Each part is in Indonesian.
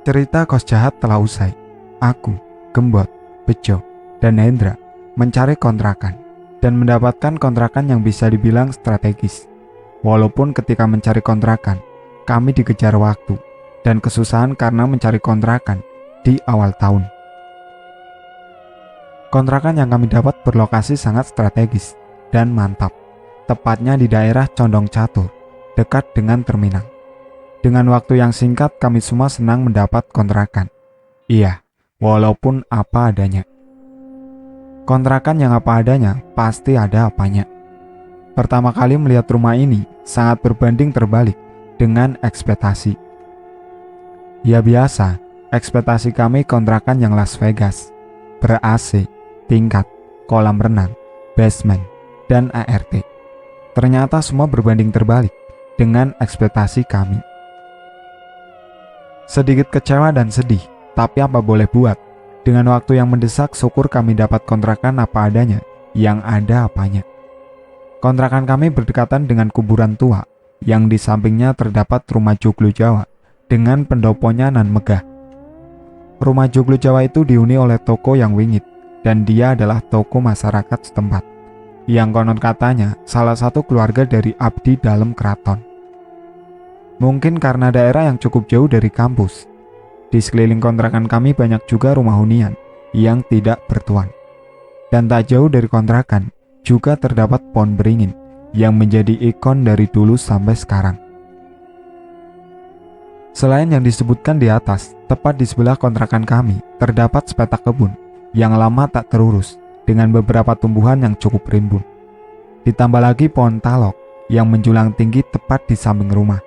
Cerita kos jahat telah usai. Aku, Gembot, Bejo, dan Hendra mencari kontrakan dan mendapatkan kontrakan yang bisa dibilang strategis. Walaupun ketika mencari kontrakan, kami dikejar waktu dan kesusahan karena mencari kontrakan di awal tahun. Kontrakan yang kami dapat berlokasi sangat strategis dan mantap, tepatnya di daerah Condong Catur, dekat dengan terminal. Dengan waktu yang singkat, kami semua senang mendapat kontrakan. Iya, walaupun apa adanya. Kontrakan yang apa adanya pasti ada apanya. Pertama kali melihat rumah ini sangat berbanding terbalik dengan ekspektasi. Ya biasa, ekspektasi kami kontrakan yang Las Vegas, ber-AC, tingkat, kolam renang, basement, dan ART. Ternyata semua berbanding terbalik dengan ekspektasi kami. Sedikit kecewa dan sedih, tapi apa boleh buat. Dengan waktu yang mendesak, syukur kami dapat kontrakan apa adanya, yang ada apanya. Kontrakan kami berdekatan dengan kuburan tua, yang di sampingnya terdapat rumah joglo Jawa, dengan pendoponya nan megah. Rumah joglo Jawa itu dihuni oleh toko yang wingit, dan dia adalah toko masyarakat setempat, yang konon katanya salah satu keluarga dari abdi dalam keraton. Mungkin karena daerah yang cukup jauh dari kampus, di sekeliling kontrakan kami banyak juga rumah hunian yang tidak bertuan. Dan tak jauh dari kontrakan juga terdapat pohon beringin yang menjadi ikon dari dulu sampai sekarang. Selain yang disebutkan di atas, tepat di sebelah kontrakan kami terdapat sepetak kebun yang lama tak terurus dengan beberapa tumbuhan yang cukup rimbun. Ditambah lagi pohon talok yang menjulang tinggi tepat di samping rumah.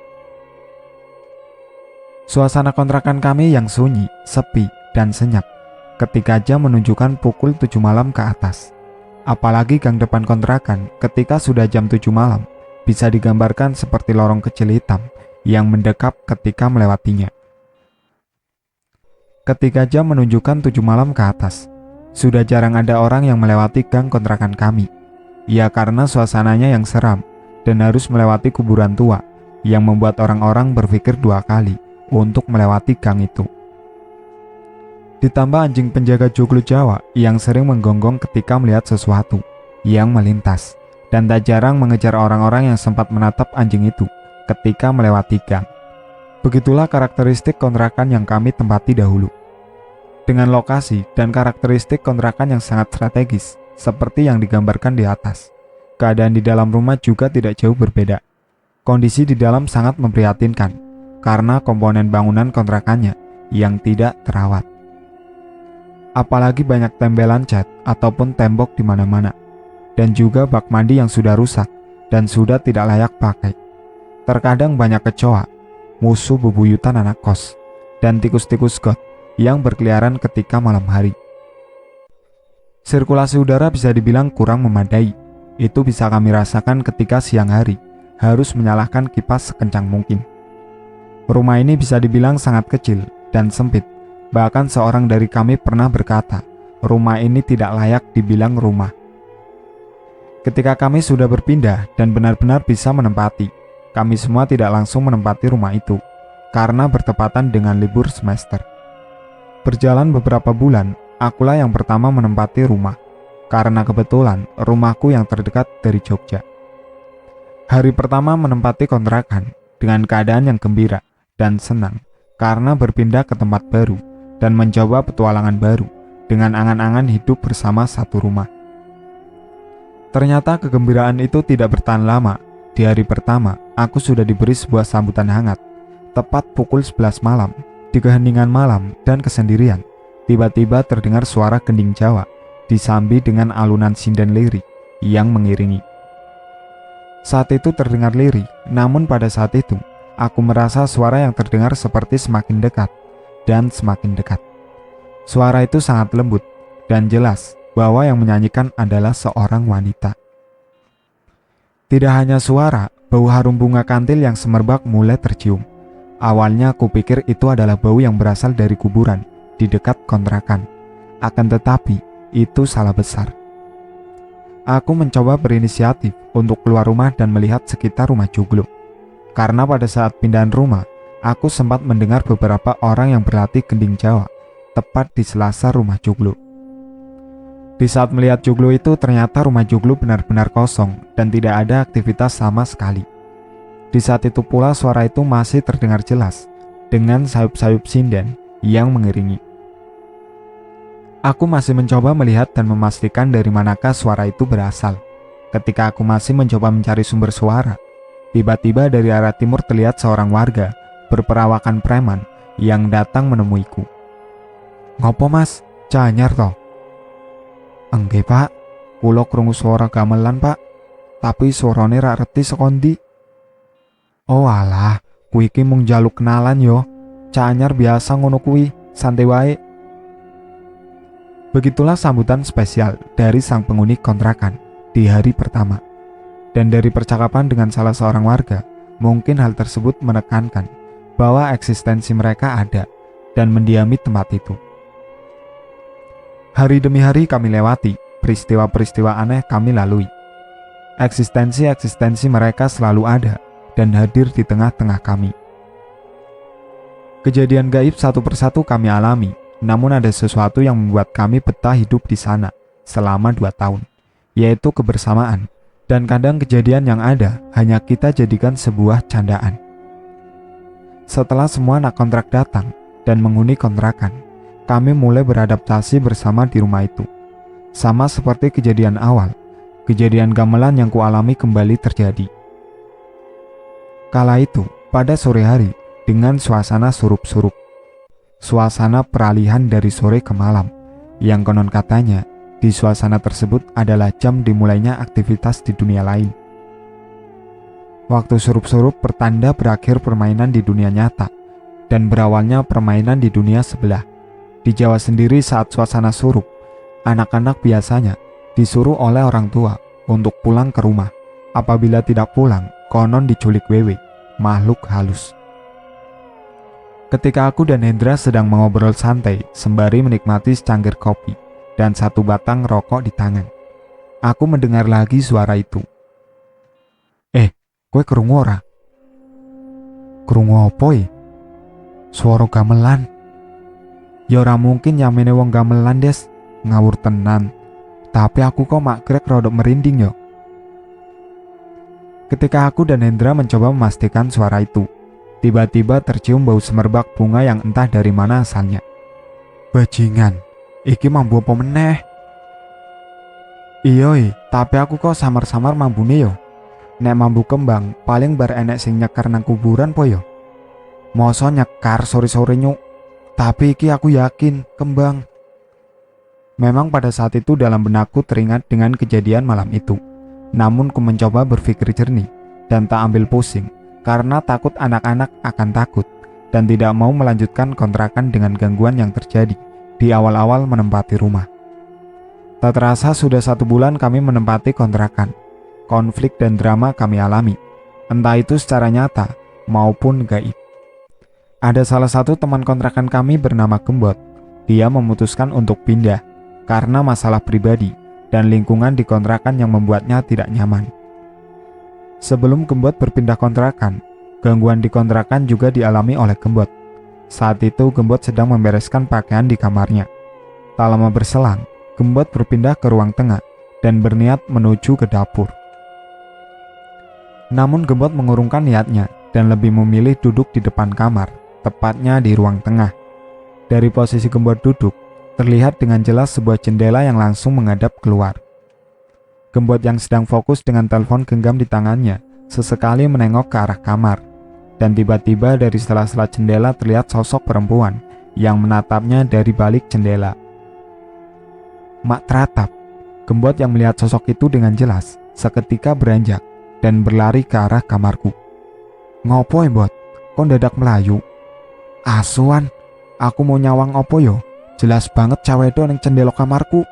Suasana kontrakan kami yang sunyi, sepi, dan senyap ketika jam menunjukkan pukul 7 malam ke atas. Apalagi gang depan kontrakan ketika sudah jam 7 malam bisa digambarkan seperti lorong kecil hitam yang mendekap ketika melewatinya. Ketika jam menunjukkan 7 malam ke atas, sudah jarang ada orang yang melewati gang kontrakan kami. Ya karena suasananya yang seram dan harus melewati kuburan tua yang membuat orang-orang berpikir dua kali untuk melewati gang itu. Ditambah anjing penjaga joglo Jawa yang sering menggonggong ketika melihat sesuatu yang melintas dan tak jarang mengejar orang-orang yang sempat menatap anjing itu ketika melewati gang. Begitulah karakteristik kontrakan yang kami tempati dahulu. Dengan lokasi dan karakteristik kontrakan yang sangat strategis seperti yang digambarkan di atas, keadaan di dalam rumah juga tidak jauh berbeda. Kondisi di dalam sangat memprihatinkan karena komponen bangunan kontrakannya yang tidak terawat. Apalagi banyak tembelan cat ataupun tembok di mana-mana, dan juga bak mandi yang sudah rusak dan sudah tidak layak pakai. Terkadang banyak kecoa, musuh bebuyutan anak kos, dan tikus-tikus got yang berkeliaran ketika malam hari. Sirkulasi udara bisa dibilang kurang memadai. Itu bisa kami rasakan ketika siang hari harus menyalakan kipas sekencang mungkin. Rumah ini bisa dibilang sangat kecil dan sempit. Bahkan seorang dari kami pernah berkata, rumah ini tidak layak dibilang rumah. Ketika kami sudah berpindah dan benar-benar bisa menempati, kami semua tidak langsung menempati rumah itu, karena bertepatan dengan libur semester. Berjalan beberapa bulan, akulah yang pertama menempati rumah, karena kebetulan rumahku yang terdekat dari Jogja. Hari pertama menempati kontrakan dengan keadaan yang gembira dan senang karena berpindah ke tempat baru dan mencoba petualangan baru dengan angan-angan hidup bersama satu rumah. Ternyata kegembiraan itu tidak bertahan lama. Di hari pertama, aku sudah diberi sebuah sambutan hangat. Tepat pukul 11 malam, di keheningan malam dan kesendirian, tiba-tiba terdengar suara gending Jawa disambi dengan alunan sinden lirik yang mengiringi. Saat itu terdengar lirik, namun pada saat itu aku merasa suara yang terdengar seperti semakin dekat dan semakin dekat. Suara itu sangat lembut dan jelas bahwa yang menyanyikan adalah seorang wanita. Tidak hanya suara, bau harum bunga kantil yang semerbak mulai tercium. Awalnya aku pikir itu adalah bau yang berasal dari kuburan di dekat kontrakan. Akan tetapi, itu salah besar. Aku mencoba berinisiatif untuk keluar rumah dan melihat sekitar rumah joglo. Karena pada saat pindahan rumah, aku sempat mendengar beberapa orang yang berlatih gending Jawa, tepat di selasar rumah Joglo. Di saat melihat Joglo itu, ternyata rumah Joglo benar-benar kosong dan tidak ada aktivitas sama sekali. Di saat itu pula suara itu masih terdengar jelas, dengan sayup-sayup sinden yang mengiringi. Aku masih mencoba melihat dan memastikan dari manakah suara itu berasal. Ketika aku masih mencoba mencari sumber suara, tiba-tiba dari arah timur terlihat seorang warga berperawakan preman yang datang menemuiku. "Ngopo mas, Canyar toh?" "Enggak pak, kula krungu suara gamelan pak, tapi suarane rak reti sekondi." "Oh alah, kuwi iki mung njaluk kenalan yo. Canyar biasa ngono kuwi, santai wae." Begitulah sambutan spesial dari sang penghuni kontrakan di hari pertama. Dan dari percakapan dengan salah seorang warga, mungkin hal tersebut menekankan bahwa eksistensi mereka ada dan mendiami tempat itu. Hari demi hari kami lewati, peristiwa-peristiwa aneh kami lalui. Eksistensi mereka selalu ada dan hadir di tengah-tengah kami. Kejadian gaib satu persatu kami alami, namun ada sesuatu yang membuat kami betah hidup di sana selama 2 tahun, yaitu kebersamaan, dan kadang kejadian yang ada hanya kita jadikan sebuah candaan. Setelah semua anak kontrak datang dan menghuni kontrakan, kami mulai beradaptasi bersama di rumah itu. Sama seperti kejadian awal, kejadian gamelan yang kualami kembali terjadi. Kala itu, pada sore hari, dengan suasana surup-surup. Suasana peralihan dari sore ke malam, yang konon katanya, di suasana tersebut adalah jam dimulainya aktivitas di dunia lain. Waktu surup-surup pertanda berakhir permainan di dunia nyata, dan berawalnya permainan di dunia sebelah. Di Jawa sendiri saat suasana surup, anak-anak biasanya disuruh oleh orang tua untuk pulang ke rumah. Apabila tidak pulang, konon diculik wewe, makhluk halus. Ketika aku dan Hendra sedang mengobrol santai sembari menikmati secangkir kopi dan 1 batang rokok di tangan, aku mendengar lagi suara itu. Kowe krungu ora?" "Krungu apa ya?" "Suara gamelan." "Ya ora mungkin nyamene wong gamelan, Des. Ngawur tenan. Tapi aku kok mak grek rodok merinding yo." Ketika aku dan Hendra mencoba memastikan suara itu, tiba-tiba tercium bau semerbak bunga yang entah dari mana asalnya. "Bajingan, iki mambu apa meneh?" "Iya, tapi aku kok samar-samar mambune yo. Nek mambu kembang, paling bar enek sing nyekar nang kuburan po yo. Masa nyekar sore-sore nyuk. Tapi iki aku yakin kembang." Memang pada saat itu dalam benakku teringat dengan kejadian malam itu. Namun ku mencoba berpikir jernih dan tak ambil pusing, karena takut anak-anak akan takut dan tidak mau melanjutkan kontrakan dengan gangguan yang terjadi di awal-awal menempati rumah. Tak terasa sudah 1 bulan kami menempati kontrakan. Konflik dan drama kami alami, entah itu secara nyata maupun gaib. Ada salah satu teman kontrakan kami bernama Gembot. Dia memutuskan untuk pindah karena masalah pribadi dan lingkungan di kontrakan yang membuatnya tidak nyaman. Sebelum Gembot berpindah kontrakan, gangguan di kontrakan juga dialami oleh Gembot. Saat itu Gembot sedang membereskan pakaian di kamarnya. Tak lama berselang, Gembot berpindah ke ruang tengah dan berniat menuju ke dapur. Namun Gembot mengurungkan niatnya dan lebih memilih duduk di depan kamar, tepatnya di ruang tengah. Dari posisi Gembot duduk, terlihat dengan jelas sebuah jendela yang langsung menghadap keluar. Gembot yang sedang fokus dengan telepon genggam di tangannya, sesekali menengok ke arah kamar, dan tiba-tiba dari sela-sela jendela terlihat sosok perempuan yang menatapnya dari balik jendela. Mak teratap. Gembot yang melihat sosok itu dengan jelas, seketika beranjak dan berlari ke arah kamarku. "Ngopo Bot? Kok dadak melayu?" "Asuhan, aku mau nyawang opo yo? Jelas banget cawedo ning jendela kamarku."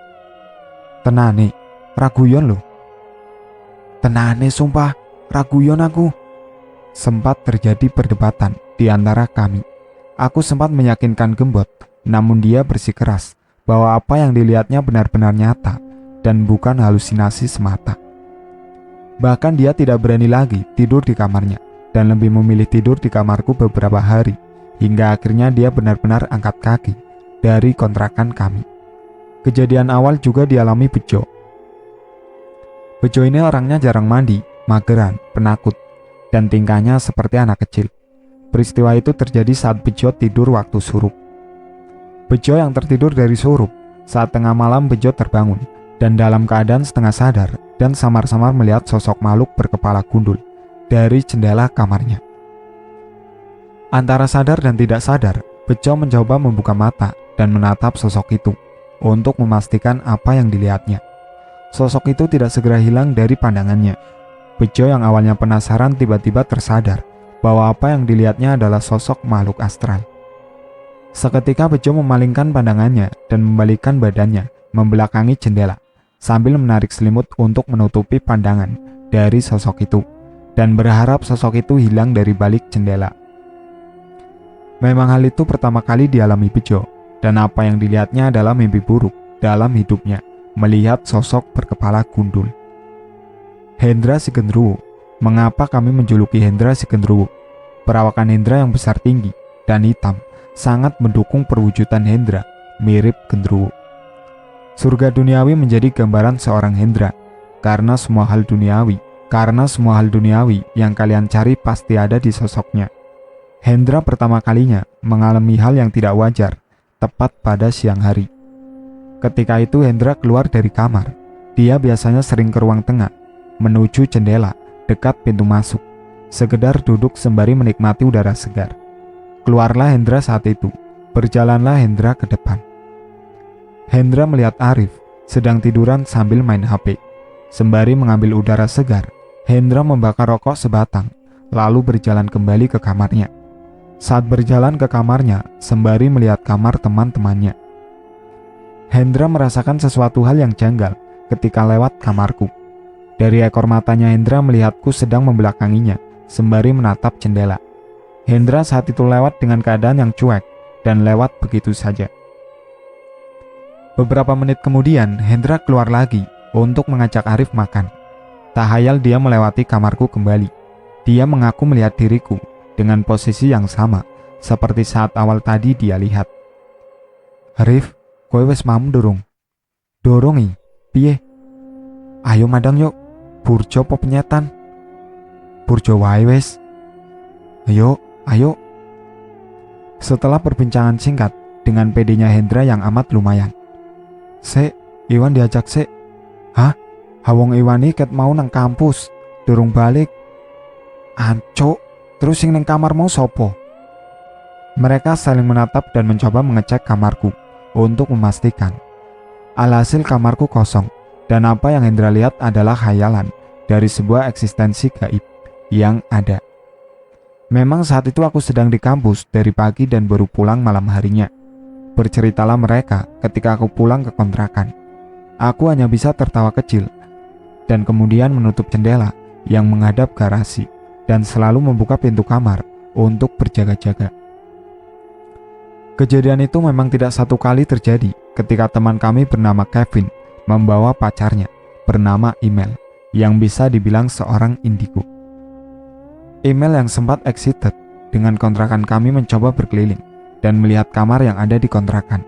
"Tenane, raguyon lho." "Tenane sumpah, raguyon aku." Sempat terjadi perdebatan di antara kami. Aku sempat meyakinkan Gembot, namun dia bersikeras bahwa apa yang dilihatnya benar-benar nyata dan bukan halusinasi semata. Bahkan dia tidak berani lagi tidur di kamarnya dan lebih memilih tidur di kamarku beberapa hari, hingga akhirnya dia benar-benar angkat kaki dari kontrakan kami. Kejadian awal juga dialami Bejo. Bejo ini orangnya jarang mandi, mageran, penakut, dan tingkahnya seperti anak kecil. Peristiwa itu terjadi saat Bejo tidur waktu surup. Bejo yang tertidur dari surup, saat tengah malam Bejo terbangun, dan dalam keadaan setengah sadar dan samar-samar melihat sosok makhluk berkepala gundul dari jendela kamarnya. Antara sadar dan tidak sadar, Bejo mencoba membuka mata dan menatap sosok itu untuk memastikan apa yang dilihatnya. Sosok itu tidak segera hilang dari pandangannya. Bejo yang awalnya penasaran tiba-tiba tersadar bahwa apa yang dilihatnya adalah sosok makhluk astral. Seketika Bejo memalingkan pandangannya dan membalikkan badannya membelakangi jendela, sambil menarik selimut untuk menutupi pandangan dari sosok itu, dan berharap sosok itu hilang dari balik jendela. Memang hal itu pertama kali dialami Bejo, dan apa yang dilihatnya adalah mimpi buruk dalam hidupnya, melihat sosok berkepala gundul. Hendra Si Genderuwo. Mengapa kami menjuluki Hendra Si Genderuwo? Perawakan Hendra yang besar tinggi dan hitam sangat mendukung perwujudan Hendra mirip genderuwo. Surga duniawi menjadi gambaran seorang Hendra, karena semua hal duniawi yang kalian cari pasti ada di sosoknya. Hendra pertama kalinya mengalami hal yang tidak wajar, tepat pada siang hari. Ketika itu Hendra keluar dari kamar. Dia biasanya sering ke ruang tengah, menuju jendela dekat pintu masuk, sekedar duduk sembari menikmati udara segar. Keluarlah Hendra saat itu, berjalanlah Hendra ke depan. Hendra melihat Arif sedang tiduran sambil main HP. Sembari mengambil udara segar, Hendra membakar rokok sebatang, lalu berjalan kembali ke kamarnya. Saat berjalan ke kamarnya, sembari melihat kamar teman-temannya, Hendra merasakan sesuatu hal yang janggal ketika lewat kamarku. Dari ekor matanya Hendra melihatku sedang membelakanginya, sembari menatap jendela. Hendra saat itu lewat dengan keadaan yang cuek, dan lewat begitu saja. Beberapa menit kemudian, Hendra keluar lagi untuk mengajak Arif makan. Tak hayal dia melewati kamarku kembali. Dia mengaku melihat diriku dengan posisi yang sama seperti saat awal tadi dia lihat. Arif, kowe wes mam dorong? Dorongi, piye? Ayo madang yuk, burjo po penyetan. Burjo wae wes. Ayo. Setelah perbincangan singkat dengan PD-nya Hendra yang amat lumayan. Iwan diajak sek. Hah? Hawong Iwani ket mau nang kampus, durung balik. Ancuk, terus sing nang kamar mau sopo? Mereka saling menatap dan mencoba mengecek kamarku untuk memastikan. Alhasil kamarku kosong, dan apa yang Hendra lihat adalah khayalan dari sebuah eksistensi gaib yang ada. Memang saat itu aku sedang di kampus dari pagi dan baru pulang malam harinya. Berceritalah mereka ketika aku pulang ke kontrakan. Aku hanya bisa tertawa kecil dan kemudian menutup jendela yang menghadap garasi dan selalu membuka pintu kamar untuk berjaga-jaga. Kejadian itu memang tidak satu kali terjadi ketika teman kami bernama Kevin membawa pacarnya bernama Email yang bisa dibilang seorang indigo. Email yang sempat excited dengan kontrakan kami mencoba berkeliling dan melihat kamar yang ada di kontrakan.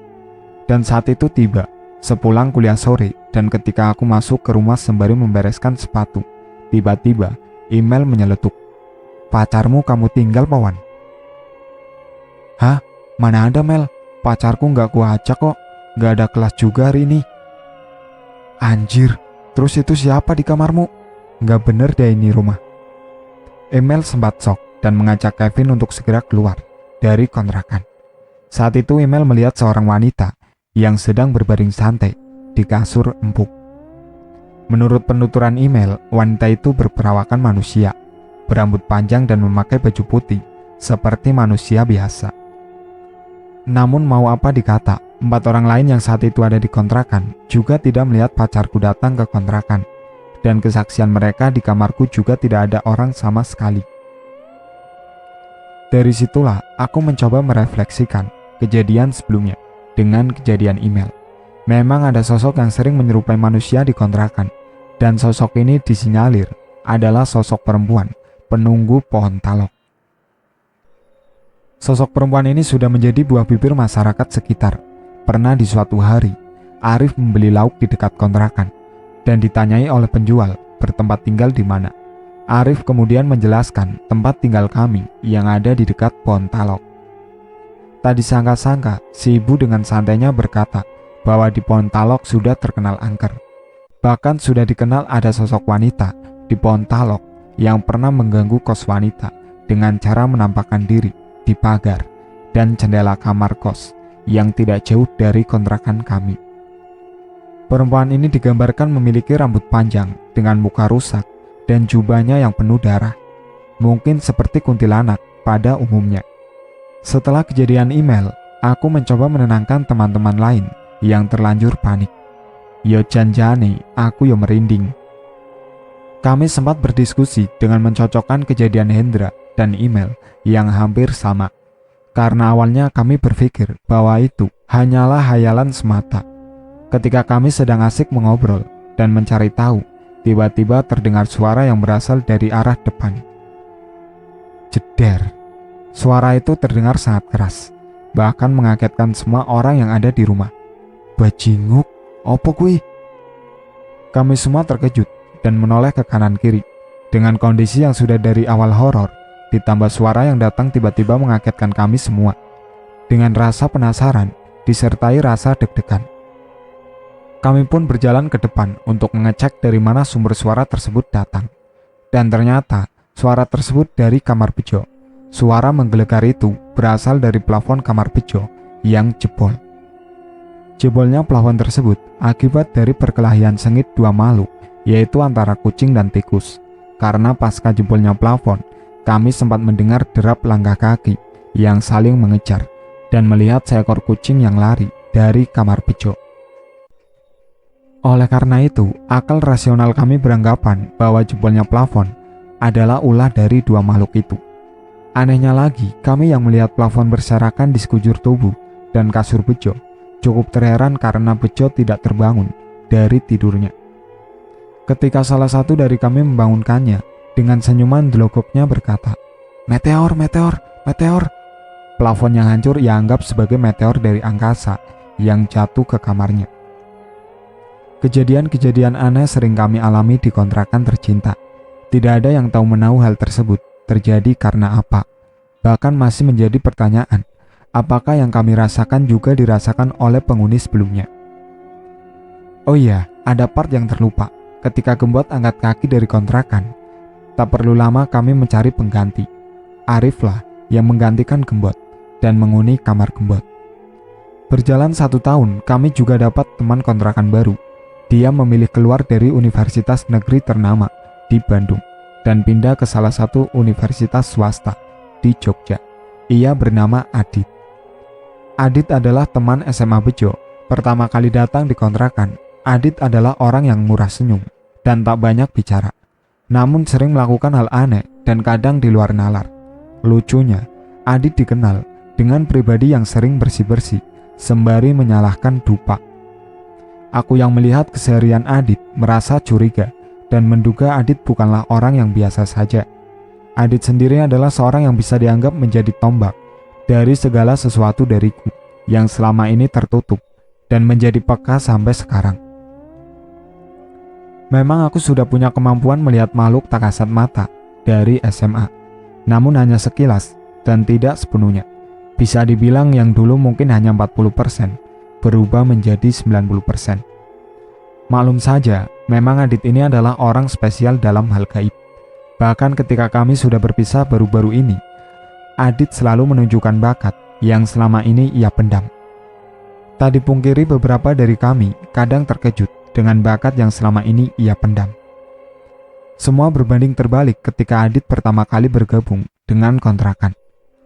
Dan saat itu tiba, sepulang kuliah sore dan ketika aku masuk ke rumah sembari membereskan sepatu, tiba-tiba Email menyeletuk, "Pacarmu kamu tinggal, Pawan?" Hah? Mana ada Mel? Pacarku nggak ku ajak kok, nggak ada kelas juga hari ini. Anjir, terus itu siapa di kamarmu? Nggak bener deh ini rumah. Email sempat shock dan mengajak Kevin untuk segera keluar dari kontrakan. Saat itu Email melihat seorang wanita yang sedang berbaring santai di kasur empuk. Menurut penuturan Email, wanita itu berperawakan manusia, berambut panjang dan memakai baju putih seperti manusia biasa. Namun mau apa dikata, 4 orang lain yang saat itu ada di kontrakan juga tidak melihat pacarku datang ke kontrakan. Dan kesaksian mereka di kamarku juga tidak ada orang sama sekali. Dari situlah aku mencoba merefleksikan kejadian sebelumnya dengan kejadian Email. Memang ada sosok yang sering menyerupai manusia di kontrakan, dan sosok ini disinyalir adalah sosok perempuan penunggu pohon talok. Sosok perempuan ini sudah menjadi buah bibir masyarakat sekitar. Pernah di suatu hari, Arif membeli lauk di dekat kontrakan dan ditanyai oleh penjual bertempat tinggal di mana. Arif kemudian menjelaskan tempat tinggal kami yang ada di dekat pohon talok. Tak disangka-sangka, si ibu dengan santainya berkata bahwa di pohon talok sudah terkenal angker. Bahkan sudah dikenal ada sosok wanita di pohon talok yang pernah mengganggu kos wanita dengan cara menampakkan diri di pagar dan jendela kamar kos yang tidak jauh dari kontrakan kami. Perempuan ini digambarkan memiliki rambut panjang dengan muka rusak dan jubahnya yang penuh darah, mungkin seperti kuntilanak pada umumnya. Setelah kejadian email, aku mencoba menenangkan teman-teman lain yang terlanjur panik. Yo janjane, aku yo merinding. Kami sempat berdiskusi dengan mencocokkan kejadian Hendra dan email yang hampir sama. Karena awalnya kami berpikir bahwa itu hanyalah hayalan semata. Ketika kami sedang asik mengobrol dan mencari tahu, tiba-tiba terdengar suara yang berasal dari arah depan. Jeder. Suara itu terdengar sangat keras, bahkan mengagetkan semua orang yang ada di rumah. Bajinguk, opo kui? Kami semua terkejut dan menoleh ke kanan kiri. Dengan kondisi yang sudah dari awal horor, ditambah suara yang datang tiba-tiba mengagetkan kami semua. Dengan rasa penasaran, disertai rasa deg-degan. Kami pun berjalan ke depan untuk mengecek dari mana sumber suara tersebut datang. Dan ternyata, suara tersebut dari kamar Bejo. Suara menggelegar itu berasal dari plafon kamar Bejo yang jebol. Jebolnya plafon tersebut akibat dari perkelahian sengit dua makhluk, yaitu antara kucing dan tikus. Karena pasca jebolnya plafon, kami sempat mendengar derap langkah kaki yang saling mengejar dan melihat seekor kucing yang lari dari kamar Bejo. Oleh karena itu, akal rasional kami beranggapan bahwa jebolnya plafon adalah ulah dari dua makhluk itu. Anehnya lagi, kami yang melihat plafon berserakan di sekujur tubuh dan kasur Bejo cukup terheran karena Bejo tidak terbangun dari tidurnya. Ketika salah satu dari kami membangunkannya, dengan senyuman delogoknya berkata, "Meteor, meteor, meteor." Plafon yang hancur ia anggap sebagai meteor dari angkasa yang jatuh ke kamarnya. Kejadian-kejadian aneh sering kami alami di kontrakan tercinta. Tidak ada yang tahu menahu hal tersebut terjadi karena apa. Bahkan masih menjadi pertanyaan, apakah yang kami rasakan juga dirasakan oleh penghuni sebelumnya. Oh iya, ada part yang terlupa. Ketika Gembot angkat kaki dari kontrakan, tak perlu lama kami mencari pengganti. Ariflah yang menggantikan Gembot dan menghuni kamar Gembot. Berjalan 1 tahun, kami juga dapat teman kontrakan baru. Dia memilih keluar dari universitas negeri ternama di Bandung dan pindah ke salah satu universitas swasta di Jogja. Ia bernama Adit. Adit adalah teman SMA Bejo. Pertama kali datang di kontrakan, Adit adalah orang yang murah senyum dan tak banyak bicara. Namun sering melakukan hal aneh dan kadang di luar nalar. Lucunya, Adit dikenal dengan pribadi yang sering bersih-bersih sembari menyalahkan dupa. Aku yang melihat keseharian Adit merasa curiga dan menduga Adit bukanlah orang yang biasa saja. Adit sendiri adalah seorang yang bisa dianggap menjadi tombak dari segala sesuatu dariku yang selama ini tertutup dan menjadi peka sampai sekarang. Memang aku sudah punya kemampuan melihat makhluk tak kasat mata dari SMA, namun hanya sekilas dan tidak sepenuhnya. Bisa dibilang yang dulu mungkin hanya 40%, berubah menjadi 90%. Maklum saja, memang Adit ini adalah orang spesial dalam hal gaib. Bahkan ketika kami sudah berpisah baru-baru ini, Adit selalu menunjukkan bakat yang selama ini ia pendam. Tak dipungkiri beberapa dari kami kadang terkejut dengan bakat yang selama ini ia pendam. Semua berbanding terbalik ketika Adit pertama kali bergabung dengan kontrakan.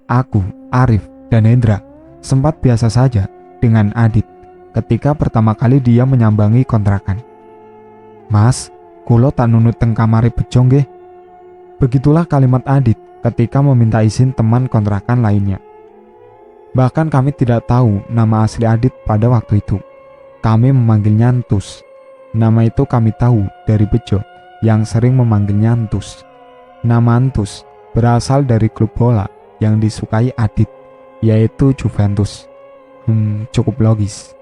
Aku, Arif, dan Hendra sempat biasa saja dengan Adit ketika pertama kali dia menyambangi kontrakan. "Mas, kulo tak nunut teng kamare Bejo nggih." Begitulah kalimat Adit ketika meminta izin teman kontrakan lainnya. Bahkan kami tidak tahu nama asli Adit pada waktu itu. Kami memanggilnya Entus. Nama itu kami tahu dari Bejo yang sering memanggilnya Entus. Nama Antus berasal dari klub bola yang disukai Adit, yaitu Juventus. Cukup logis.